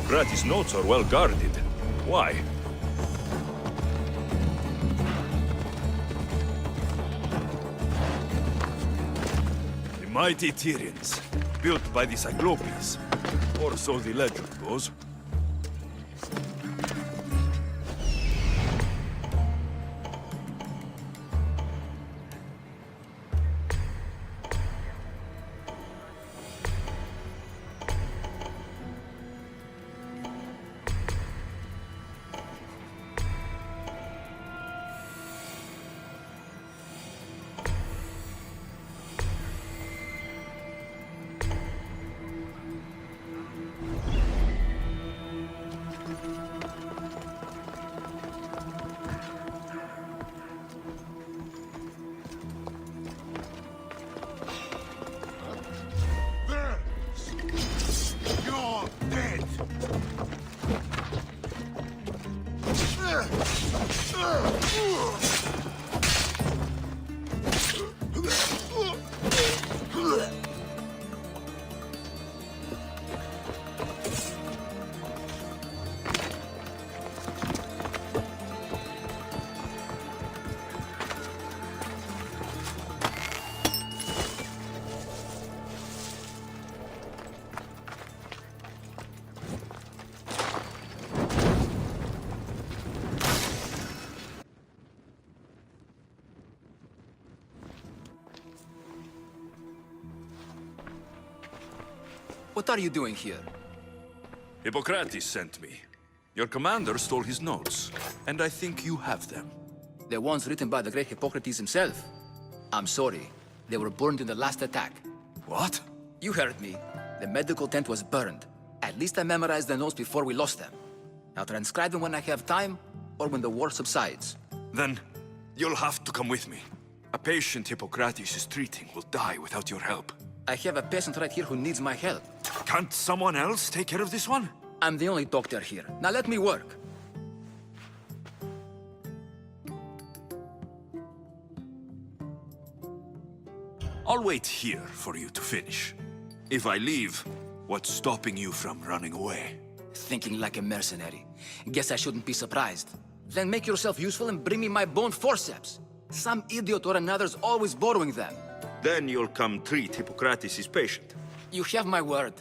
Hippocrates' notes are well guarded. Why? The mighty Tyrians, built by the Cyclopes. Or so the legend goes. What are you doing here? Hippocrates sent me. Your commander stole his notes, and I think you have them. The ones written by the great Hippocrates himself. I'm sorry. They were burned in the last attack. What? You heard me. The medical tent was burned. At least I memorized the notes before we lost them. I'll transcribe them when I have time, or when the war subsides. Then, you'll have to come with me. A patient Hippocrates is treating will die without your help. I have a patient right here who needs my help. Can't someone else take care of this one? I'm the only doctor here. Now let me work. I'll wait here for you to finish. If I leave, what's stopping you from running away? Thinking like a mercenary. Guess I shouldn't be surprised. Then make yourself useful and bring me my bone forceps. Some idiot or another's always borrowing them. Then you'll come treat Hippocrates' patient. You have my word.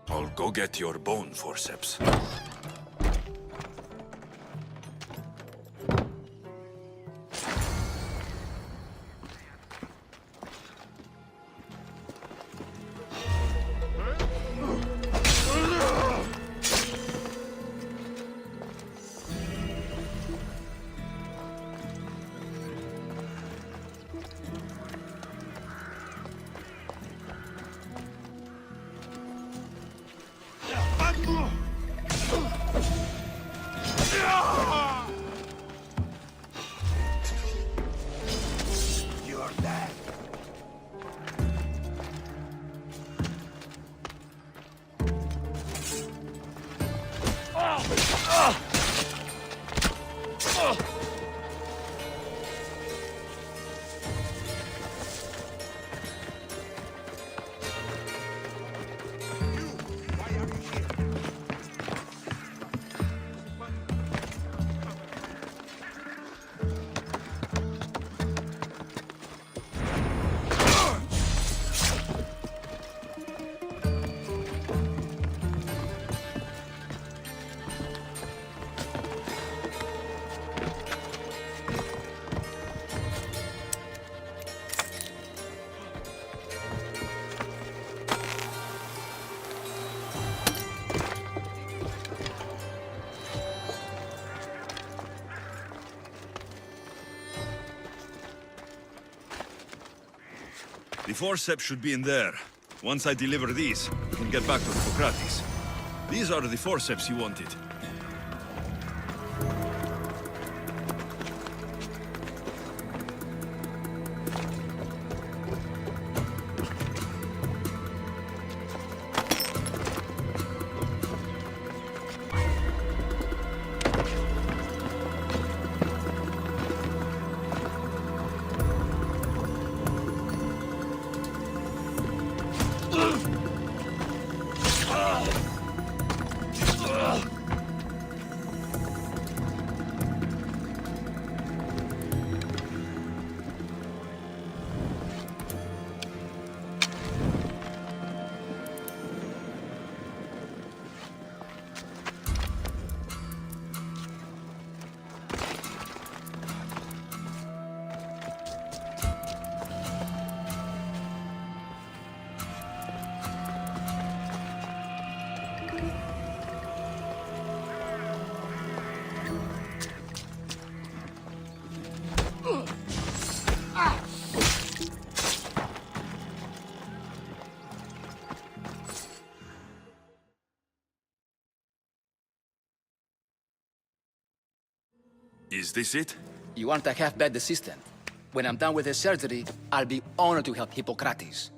I'll go get your bone forceps. The forceps should be in there. Once I deliver these, we can get back to Hippocrates. These are the forceps you wanted. Is this it? You aren't a half-bad assistant. When I'm done with the surgery, I'll be honored to help Hippocrates.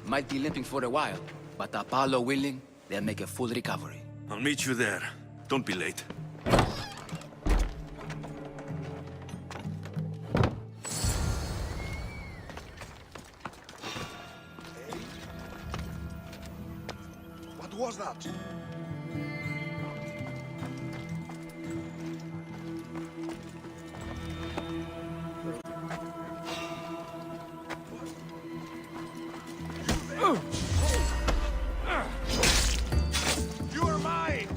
Might be limping for a while, but Apollo willing, they'll make a full recovery. I'll meet you there. Don't be late. What was that? You are mine!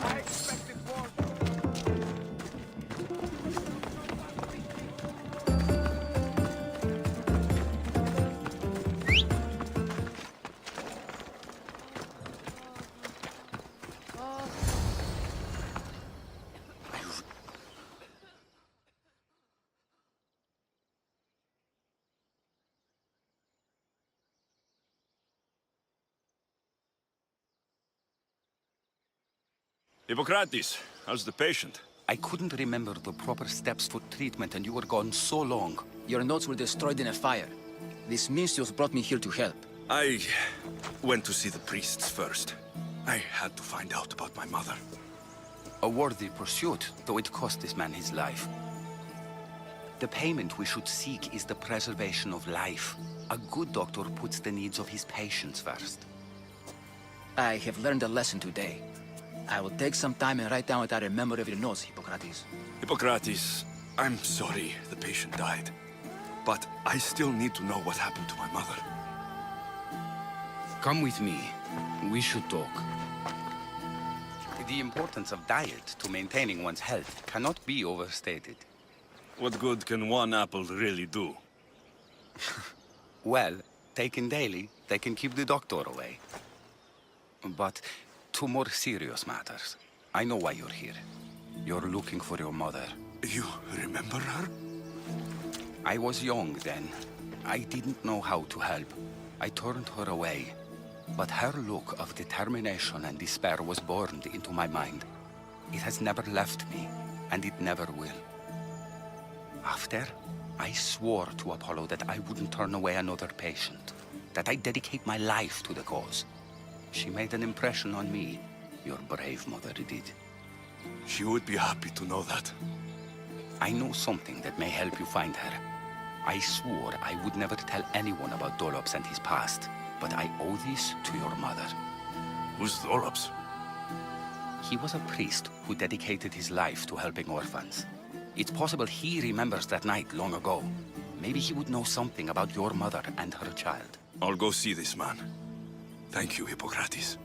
I expected more. Hippocrates, how's the patient? I couldn't remember the proper steps for treatment, and you were gone so long. Your notes were destroyed in a fire. This Mincios brought me here to help. I went to see the priests first. I had to find out about my mother. A worthy pursuit, though it cost this man his life. The payment we should seek is the preservation of life. A good doctor puts the needs of his patients first. I have learned a lesson today. I will take some time and write down what I remember of your notes, Hippocrates. Hippocrates, I'm sorry the patient died. But I still need to know what happened to my mother. Come with me. We should talk. The importance of diet to maintaining one's health cannot be overstated. What good can one apple really do? Well, taken daily, they can keep the doctor away. But to more serious matters. I know why you're here. You're looking for your mother. You remember her? I was young then. I didn't know how to help. I turned her away. But her look of determination and despair was burned into my mind. It has never left me, and it never will. After, I swore to Apollo that I wouldn't turn away another patient, that I'd dedicate my life to the cause. She made an impression on me. Your brave mother did. She would be happy to know that. I know something that may help you find her. I swore I would never tell anyone about Dolops and his past, but I owe this to your mother. Who's Dolops? He was a priest who dedicated his life to helping orphans. It's possible he remembers that night long ago. Maybe he would know something about your mother and her child. I'll go see this man. Thank you, Hippocrates.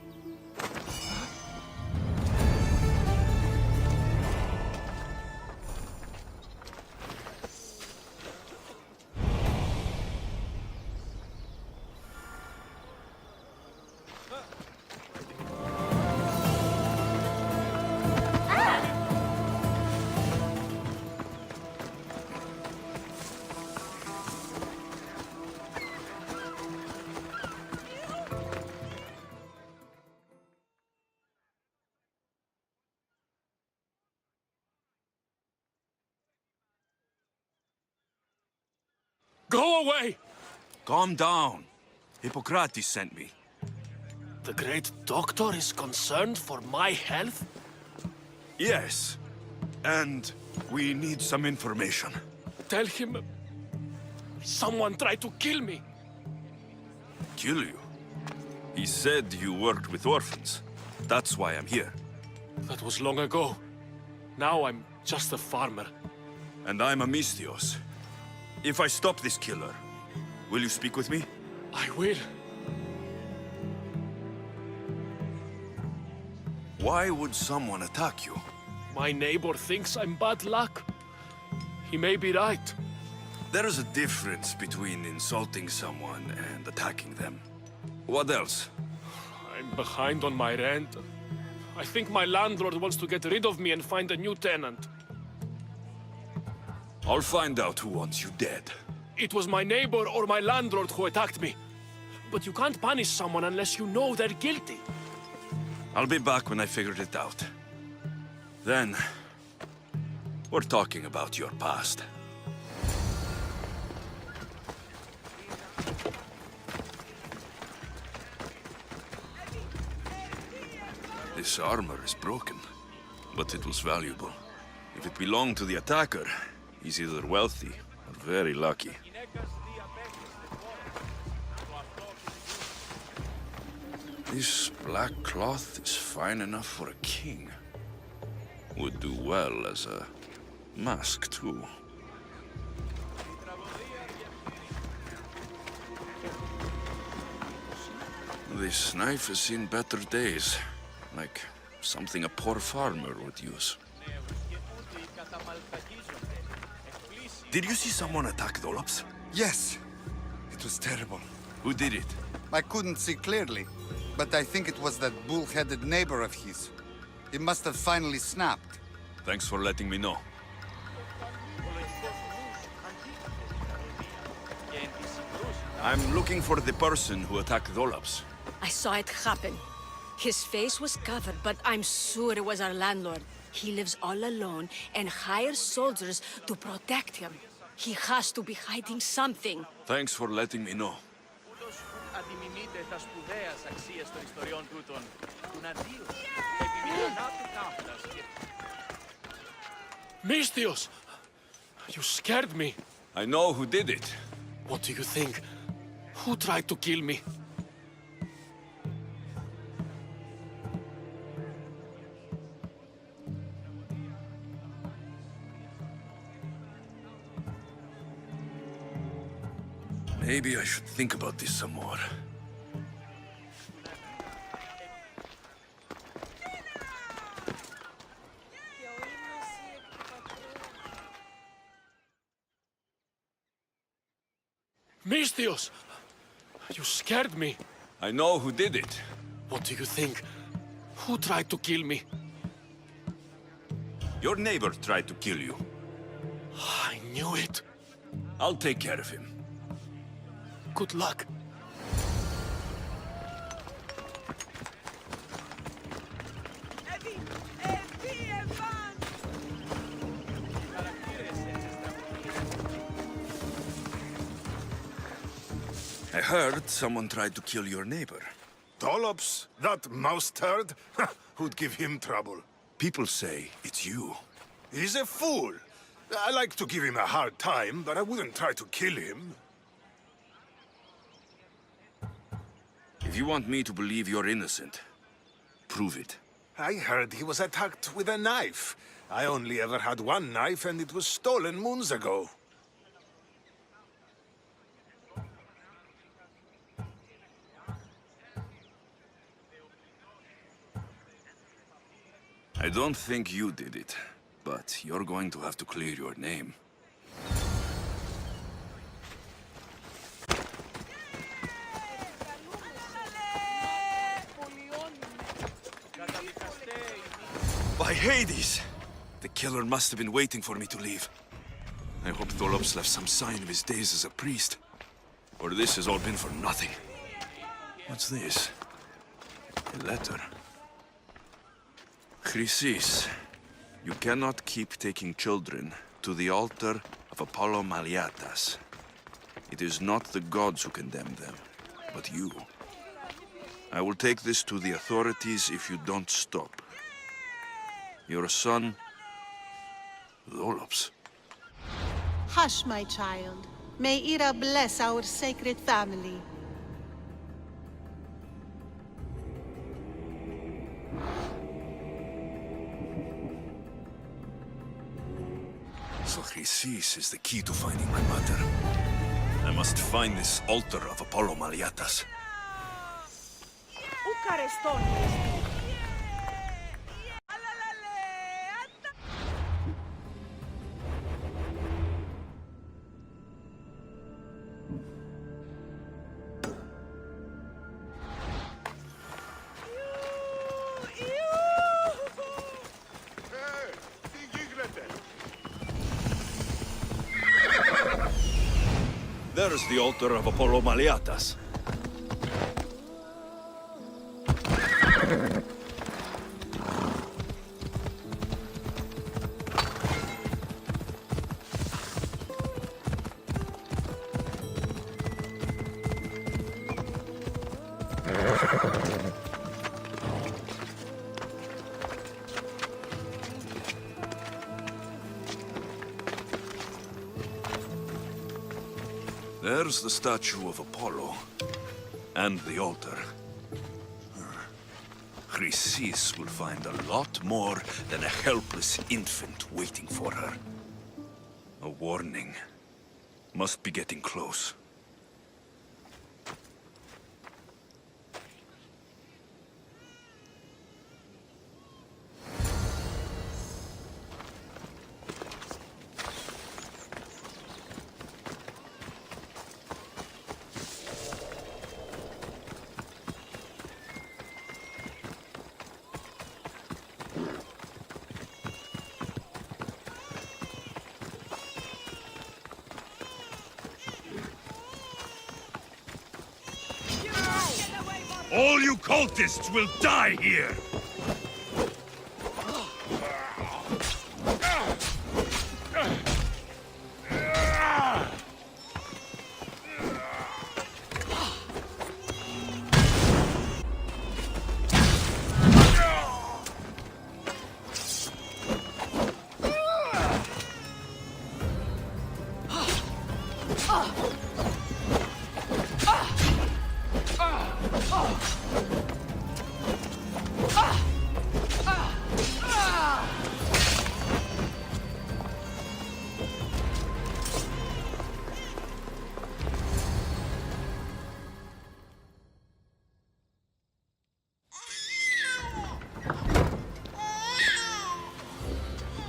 Go away! Calm down. Hippocrates sent me. The great doctor is concerned for my health? Yes. And we need some information. Tell him... someone tried to kill me. Kill you? He said you worked with orphans. That's why I'm here. That was long ago. Now I'm just a farmer. And I'm a Mistios. If I stop this killer, will you speak with me? I will. Why would someone attack you? My neighbor thinks I'm bad luck. He may be right. There is a difference between insulting someone and attacking them. What else? I'm behind on my rent. I think my landlord wants to get rid of me and find a new tenant. I'll find out who wants you dead. It was my neighbor or my landlord who attacked me. But you can't punish someone unless you know they're guilty. I'll be back when I figured it out. Then, we're talking about your past. This armor is broken, but it was valuable. If it belonged to the attacker, he's either wealthy or very lucky. This black cloth is fine enough for a king. Would do well as a mask, too. This knife has seen better days. Like something a poor farmer would use. Did you see someone attack Dolops? Yes. It was terrible. Who did it? I couldn't see clearly, but I think it was that bull-headed neighbor of his. He must have finally snapped. Thanks for letting me know. I'm looking for the person who attacked Dolops. I saw it happen. His face was covered, but I'm sure it was our landlord. He lives all alone and hires soldiers to protect him. He has to be hiding something. Thanks for letting me know. Αντιμιμείτε τα σπουδαίας αξίες των ιστοριών τούτων, του Ναντίου, επιμηκρονά του κάμπτας και... Mistios! You scared me. I know who did it. What do you think? Who tried to kill me? Maybe I should think about this some more. Mistios! You scared me. I know who did it. What do you think? Who tried to kill me? Your neighbor tried to kill you. I knew it. I'll take care of him. Good luck. I heard someone tried to kill your neighbor. Dolops, that mouse turd? Who'd give him trouble? People say it's you. He's a fool. I like to give him a hard time, but I wouldn't try to kill him. If you want me to believe you're innocent, prove it. I heard he was attacked with a knife. I only ever had one knife, and it was stolen moons ago. I don't think you did it, but you're going to have to clear your name. By Hades! The killer must have been waiting for me to leave. I hope Dolops left some sign of his days as a priest. Or this has all been for nothing. What's this? A letter. Chrysis, you cannot keep taking children to the altar of Apollo Maliatas. It is not the gods who condemn them, but you. I will take this to the authorities if you don't stop. Your son, Dolops. Hush, my child. May Ira bless our sacred family. So Chrysis is the key to finding my mother. I must find this altar of Apollo Maliatas. There's the altar of Apollo Maliatas. There's the statue of Apollo. And the altar. Chrysis will find a lot more than a helpless infant waiting for her. A warning. Must be getting close. All you cultists will die here!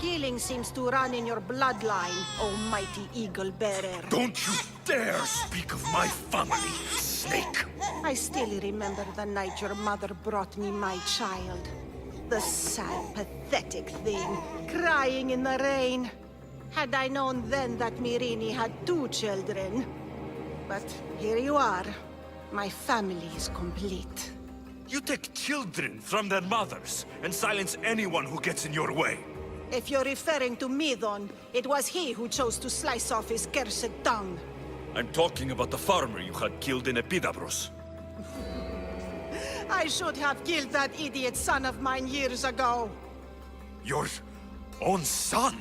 Killing seems to run in your bloodline, almighty eagle bearer. Don't you dare speak of my family, snake! I still remember the night your mother brought me my child. The sad, pathetic thing, crying in the rain. Had I known then that Mirini had 2 children. But here you are. My family is complete. You take children from their mothers and silence anyone who gets in your way. If you're referring to Midon, it was he who chose to slice off his cursed tongue. I'm talking about the farmer you had killed in Epidavros. I should have killed that idiot son of mine years ago. Your own son?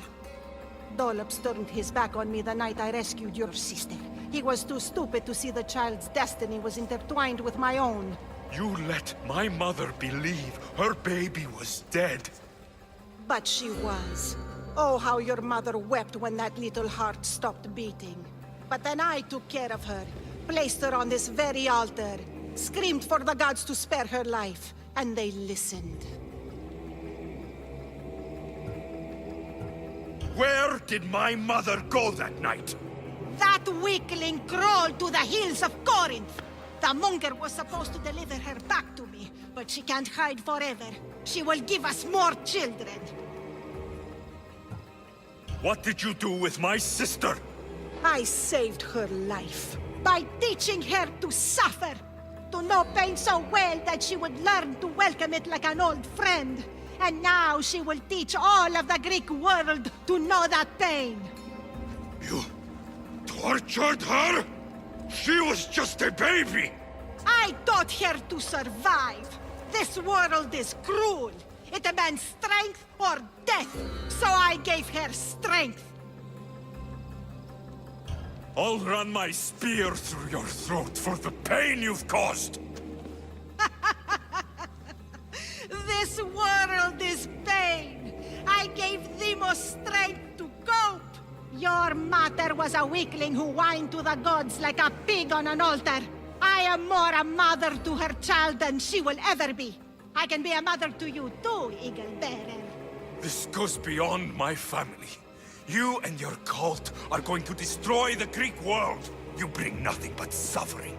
Dolops turned his back on me the night I rescued your sister. He was too stupid to see the child's destiny was intertwined with my own. You let my mother believe her baby was dead. But she was. Oh, how your mother wept when that little heart stopped beating. But then I took care of her, placed her on this very altar, screamed for the gods to spare her life, and they listened. Where did my mother go that night? That weakling crawled to the hills of Corinth. The monger was supposed to deliver her back to me, but she can't hide forever. She will give us more children. What did you do with my sister? I saved her life by teaching her to suffer, to know pain so well that she would learn to welcome it like an old friend. And now she will teach all of the Greek world to know that pain. You tortured her? She was just a baby! I taught her to survive. This world is cruel. It demands strength or death, so I gave her strength. I'll run my spear through your throat for the pain you've caused! This world is pain. I gave Demos strength to cope. Your mother was a weakling who whined to the gods like a pig on an altar. I am more a mother to her child than she will ever be. I can be a mother to you too, Eagle Bearer. This goes beyond my family. You and your cult are going to destroy the Greek world. You bring nothing but suffering.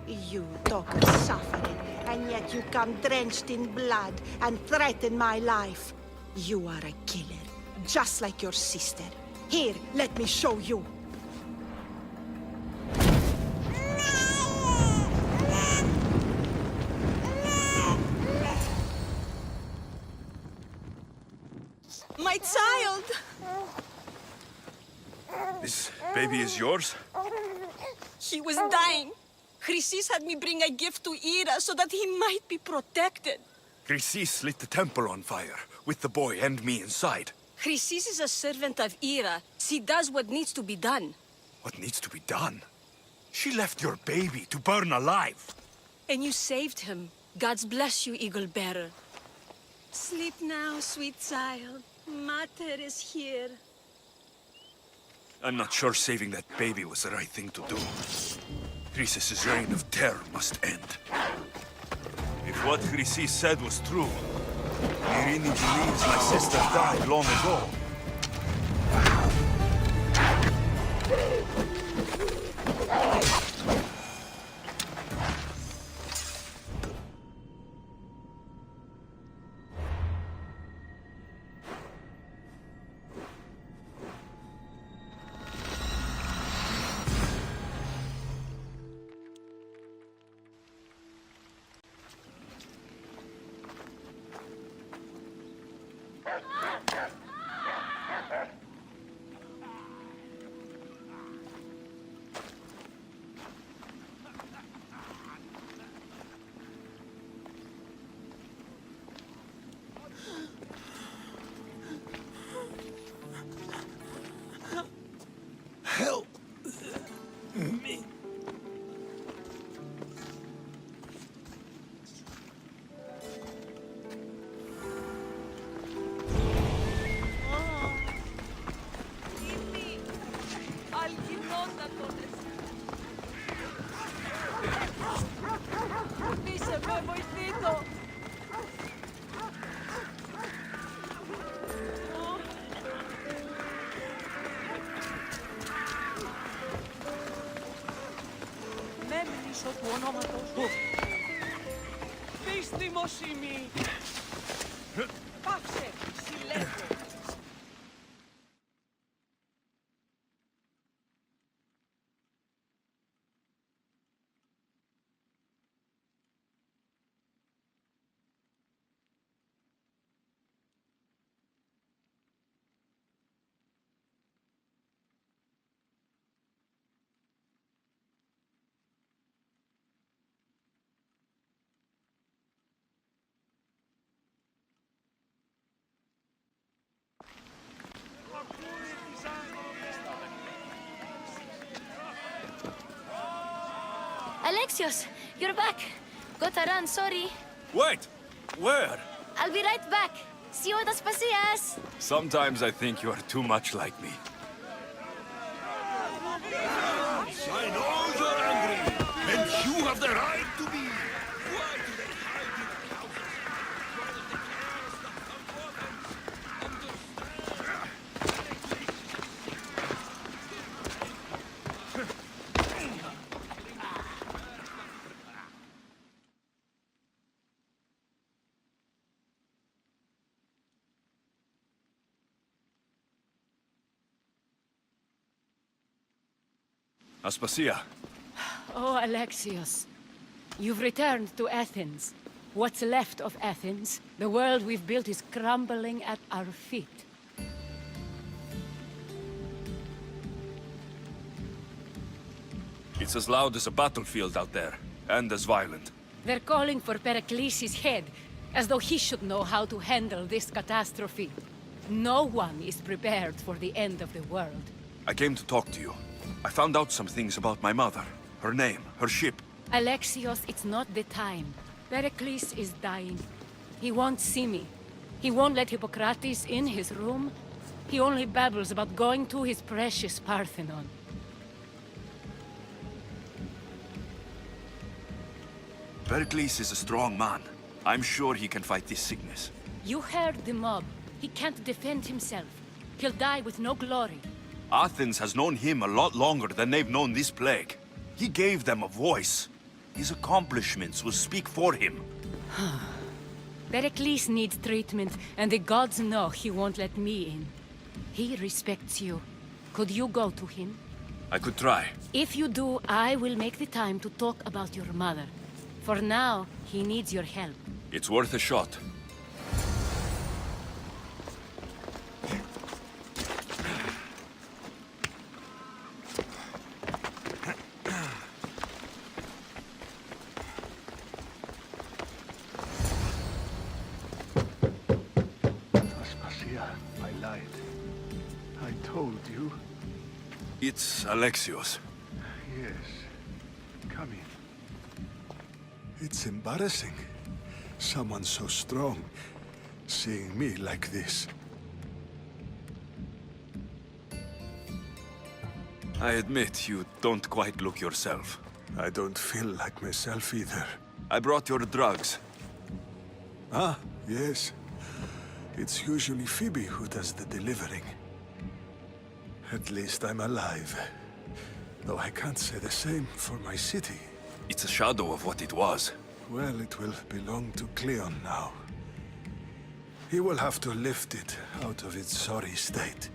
You talk of suffering, and yet you come drenched in blood and threaten my life. You are a killer, just like your sister. Here, let me show you. My child! This baby is yours? He was dying. Chrysis had me bring a gift to Ira so that he might be protected. Chrysis lit the temple on fire, with the boy and me inside. Chrysis is a servant of Ira. She does what needs to be done. What needs to be done? She left your baby to burn alive. And you saved him. God's bless you, Eagle Bearer. Sleep now, sweet child. Mater is here. I'm not sure saving that baby was the right thing to do. Chrysis' reign of terror must end. If what Chrysis said was true, Irini believes my sister died long ago. Help me. Του ονόματος του. Δυστημοσύνη. Πάψε, συλλέγω. Alexios, you're back. Gotta run, sorry. Wait! Where? I'll be right back. See you at Aspasias. Sometimes I think you are too much like me. I know you're angry, and you have the right to be. Why do they hide in houses? Aspasia. Oh, Alexios. You've returned to Athens. What's left of Athens? The world we've built is crumbling at our feet. It's as loud as a battlefield out there, and as violent. They're calling for Pericles' head, as though he should know how to handle this catastrophe. No one is prepared for the end of the world. I came to talk to you. I found out some things about my mother. Her name, her ship. Alexios, it's not the time. Pericles is dying. He won't see me. He won't let Hippocrates in his room. He only babbles about going to his precious Parthenon. Pericles is a strong man. I'm sure he can fight this sickness. You heard the mob. He can't defend himself. He'll die with no glory. Athens has known him a lot longer than they've known this plague. He gave them a voice. His accomplishments will speak for him. Pericles needs treatment, and the gods know he won't let me in. He respects you. Could you go to him? I could try. If you do, I will make the time to talk about your mother. For now, he needs your help. It's worth a shot. died. I told you. It's Alexios. Yes. Come in. It's embarrassing. Someone so strong, seeing me like this. I admit you don't quite look yourself. I don't feel like myself either. I brought your drugs. Ah, yes. It's usually Phoebe who does the delivering. At least I'm alive. Though I can't say the same for my city. It's a shadow of what it was. Well, it will belong to Cleon now. He will have to lift it out of its sorry state.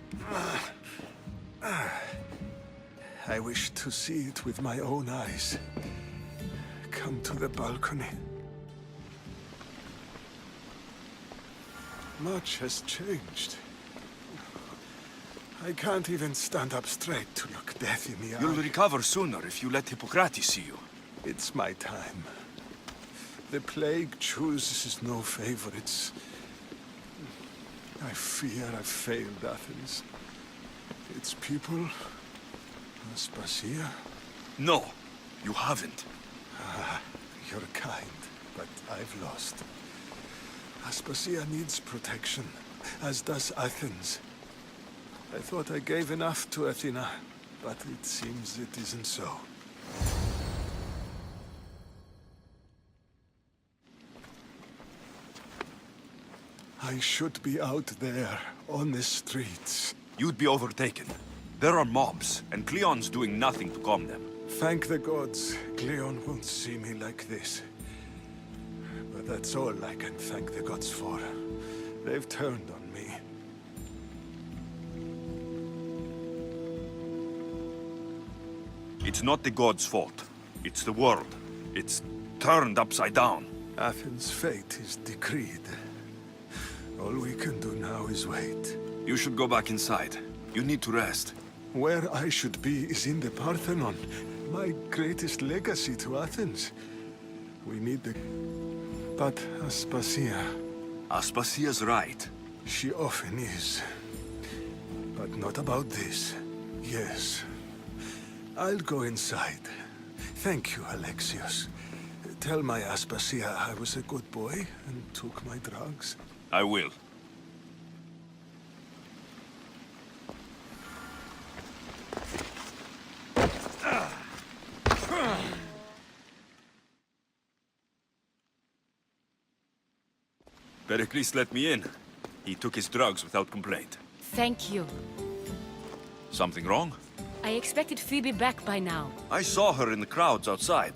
I wish to see it with my own eyes. Come to the balcony. Much has changed. I can't even stand up straight to look death in the eye. You'll recover sooner if you let Hippocrates see you. It's my time. The plague chooses no favorites. I fear I've failed Athens. Its people, Aspasia. No, you haven't. Ah, you're kind, but I've lost. Aspasia needs protection, as does Athens. I thought I gave enough to Athena, but it seems it isn't so. I should be out there, on the streets. You'd be overtaken. There are mobs, and Cleon's doing nothing to calm them. Thank the gods, Cleon won't see me like this. But that's all I can thank the gods for. They've turned on me. It's not the gods' fault. It's the world. It's turned upside down. Athens' fate is decreed. All we can do now is wait. You should go back inside. You need to rest. Where I should be is in the Parthenon, my greatest legacy to Athens. We need the... But Aspasia... Aspasia's right. She often is. But not about this. Yes. I'll go inside. Thank you, Alexios. Tell my Aspasia I was a good boy and took my drugs. I will. Pericles let me in. He took his drugs without complaint. Thank you. Something wrong? I expected Phoebe back by now. I saw her in the crowds outside.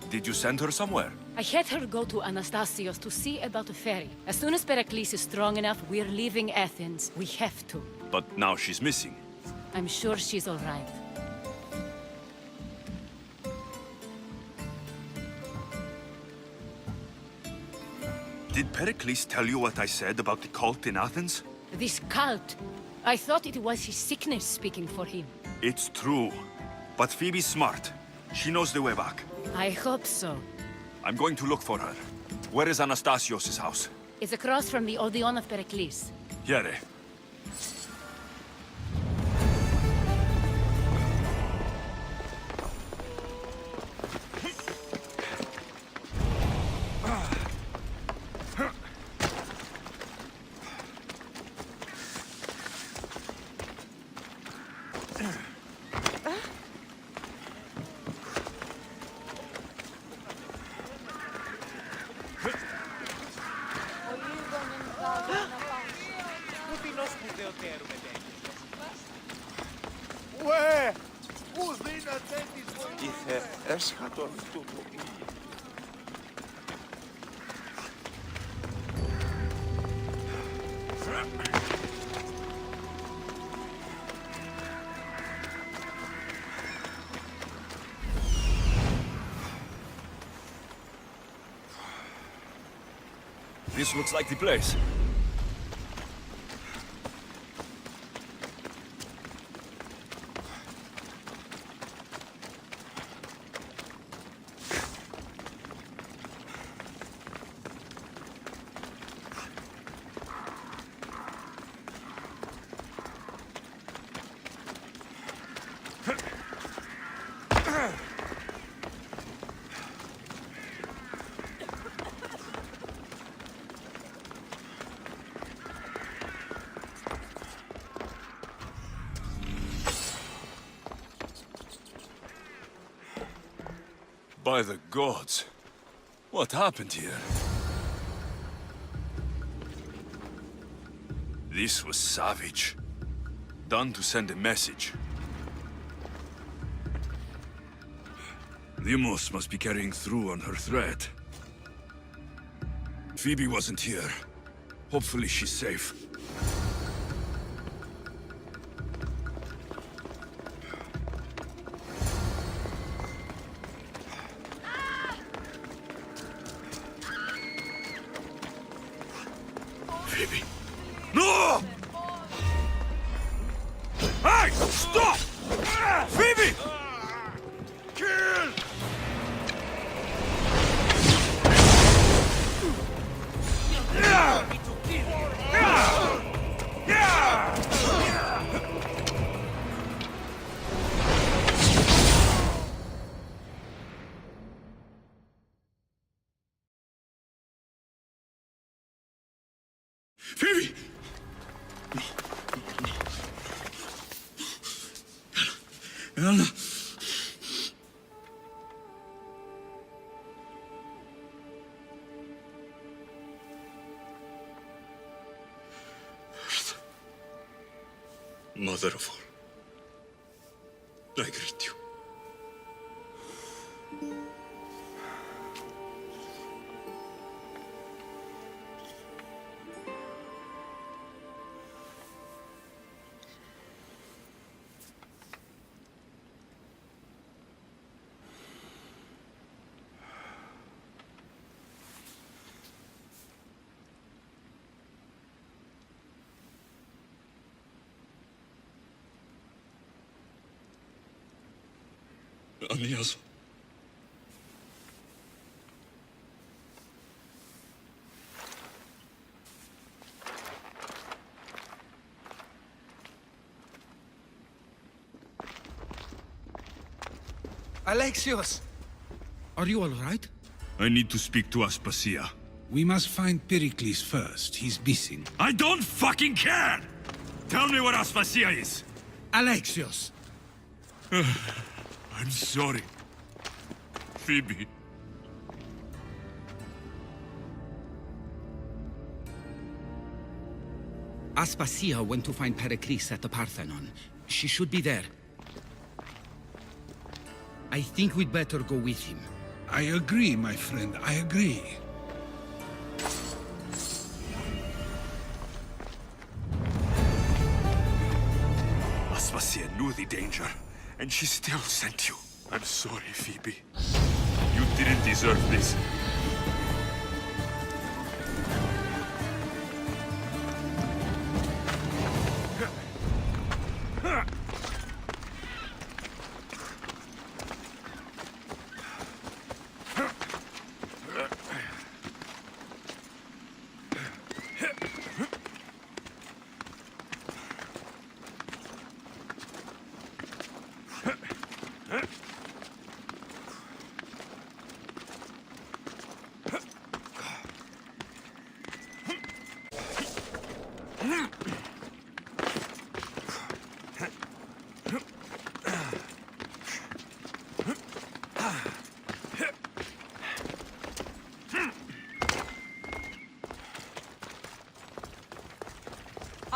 Did you send her somewhere? I had her go to Anastasios to see about a ferry. As soon as Pericles is strong enough, we're leaving Athens. We have to. But now she's missing. I'm sure she's all right. Did Pericles tell you what I said about the cult in Athens? This cult. I thought it was his sickness speaking for him. It's true. But Phoebe's smart. She knows the way back. I hope so. I'm going to look for her. Where is Anastasios' house? It's across from the Odeon of Pericles. Here. Ué! Πού δύναται της βοήθειας! Ήθε έσχατον τούτο. This looks like the place. By the gods. What happened here? This was savage. Done to send a message. Limos must be carrying through on her threat. Phoebe wasn't here. Hopefully she's safe. Phoebe. No! Hey! Stop! Phoebe! Kill! Phoebe! Anna. Mother of all, I greet you. Aniaso. Alexios! Are you all right? I need to speak to Aspasia. We must find Pericles first. He's missing. I don't fucking care! Tell me where Aspasia is! Alexios! I'm sorry. Phoebe. Aspasia went to find Pericles at the Parthenon. She should be there. I think we'd better go with him. I agree, my friend, I agree. Aspasia knew the danger, and she still sent you. I'm sorry, Phoebe. You didn't deserve this.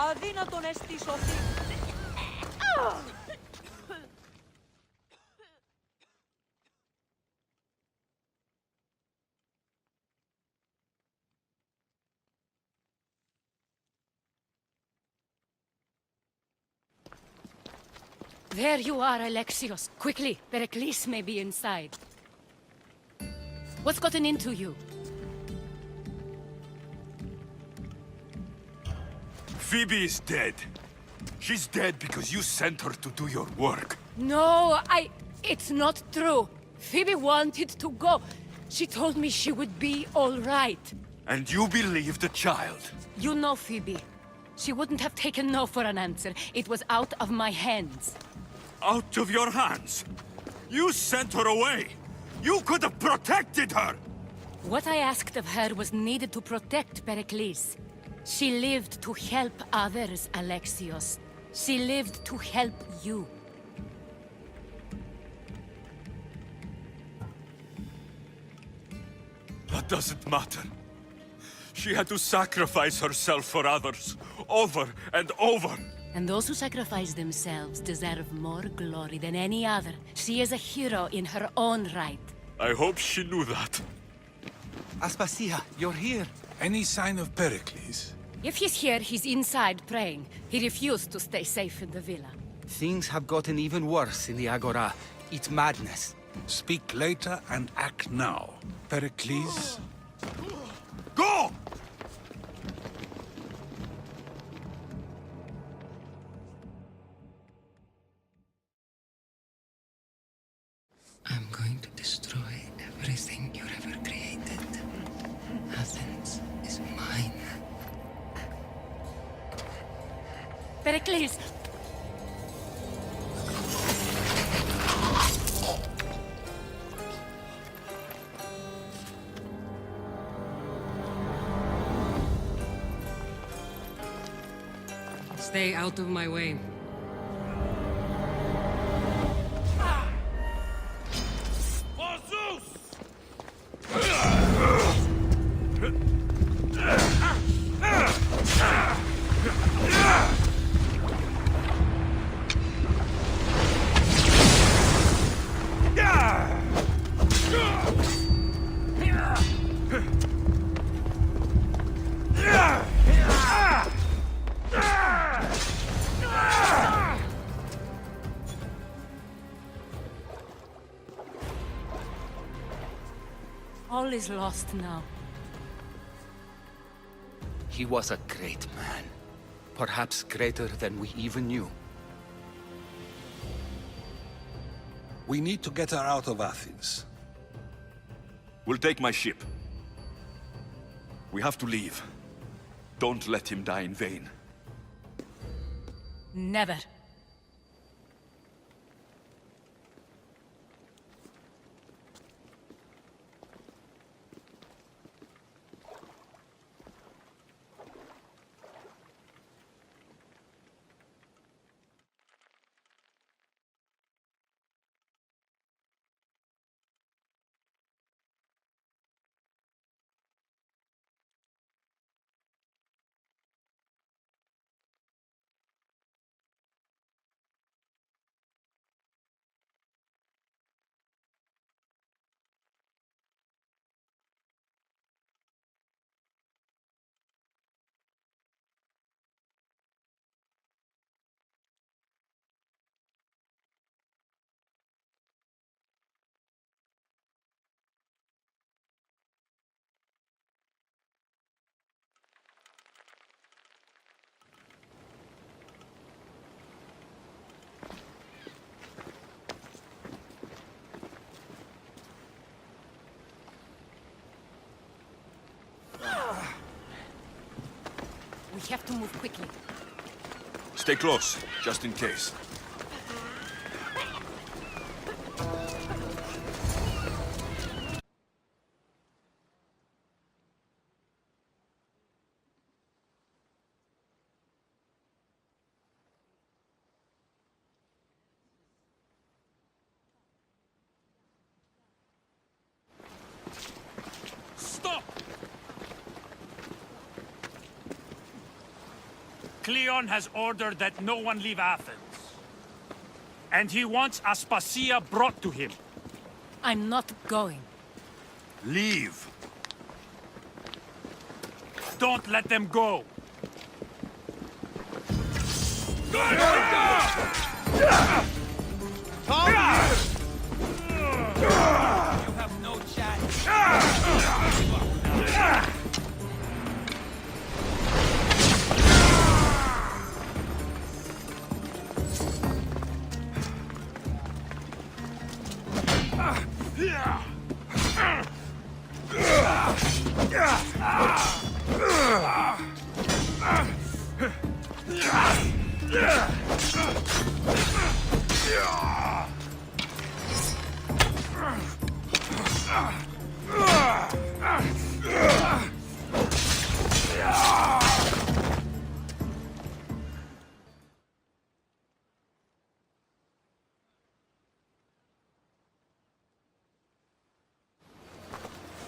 Αδύνατον εστί σωθεί. There you are, Alexios. Quickly, Pericles may be inside. What's gotten into you? Phoebe is dead. She's dead because you sent her to do your work. No, it's not true. Phoebe wanted to go. She told me she would be all right. And you believed the child? You know Phoebe. She wouldn't have taken no for an answer. It was out of my hands. Out of your hands? You sent her away! You could have protected her! What I asked of her was needed to protect Pericles. She lived to help others, Alexios. She lived to help you. That doesn't matter. She had to sacrifice herself for others, over and over. And those who sacrifice themselves deserve more glory than any other. She is a hero in her own right. I hope she knew that. Aspasia, you're here. Any sign of Pericles? If he's here, he's inside praying. He refused to stay safe in the villa. Things have gotten even worse in the Agora. It's madness. Speak later and act now. Pericles? Go! I'm going to destroy everything you ever created. Athens is mine. Pericles! Stay out of my way. All is lost now. He was a great man. Perhaps greater than we even knew. We need to get her out of Athens. We'll take my ship. We have to leave. Don't let him die in vain. Never. We have to move quickly. Stay close, just in case. Stop! Cleon has ordered that no one leave Athens. And he wants Aspasia brought to him. I'm not going. Leave. Don't let them go. You have no chance.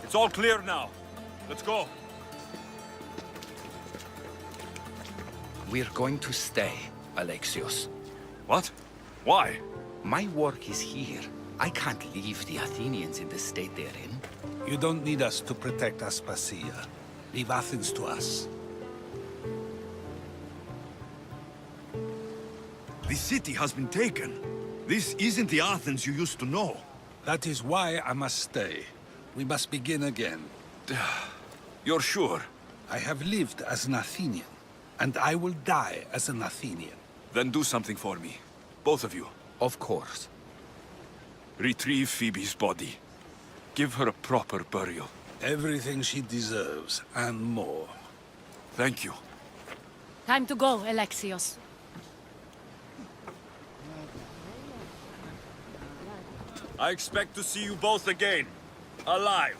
It's all clear now. Let's go. We're going to stay, Alexios. What? Why? My work is here. I can't leave the Athenians in the state they're in. You don't need us to protect Aspasia. Leave Athens to us. The city has been taken. This isn't the Athens you used to know. That is why I must stay. We must begin again. You're sure? I have lived as an Athenian, and I will die as an Athenian. Then do something for me. Both of you. Of course. Retrieve Phoebe's body. Give her a proper burial. Everything she deserves, and more. Thank you. Time to go, Alexios. I expect to see you both again. Alive.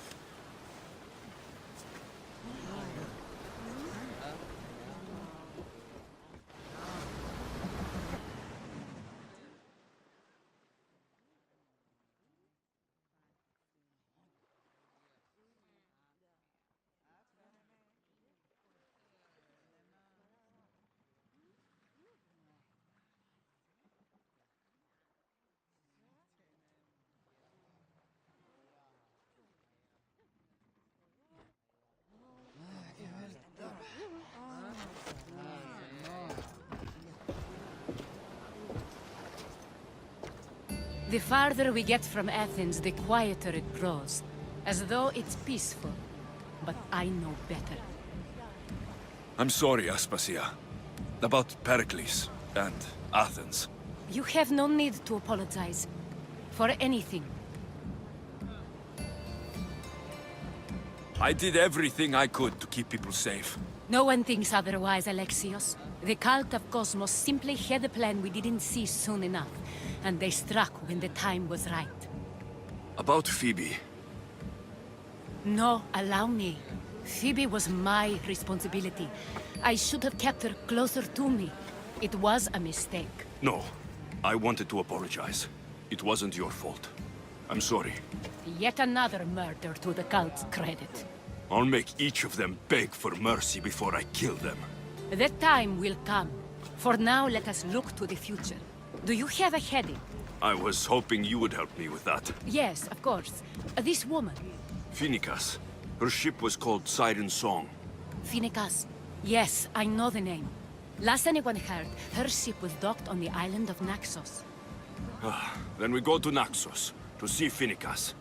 The farther we get from Athens, the quieter it grows. As though it's peaceful. But I know better. I'm sorry, Aspasia. About Pericles and Athens. You have no need to apologize. For anything. I did everything I could to keep people safe. No one thinks otherwise, Alexios. The cult of Cosmos simply had a plan we didn't see soon enough. And they struck when the time was right. About Phoebe. No, allow me. Phoebe was my responsibility. I should have kept her closer to me. It was a mistake. No. I wanted to apologize. It wasn't your fault. I'm sorry. Yet another murder to the cult's credit. I'll make each of them beg for mercy before I kill them. That time will come. For now, let us look to the future. Do you have a heading? I was hoping you would help me with that. Yes, of course. This woman. Phoenicas. Her ship was called Siren Song. Phoenicas. Yes, I know the name. Last anyone heard, her ship was docked on the island of Naxos. Then we go to Naxos to see Phoenicas.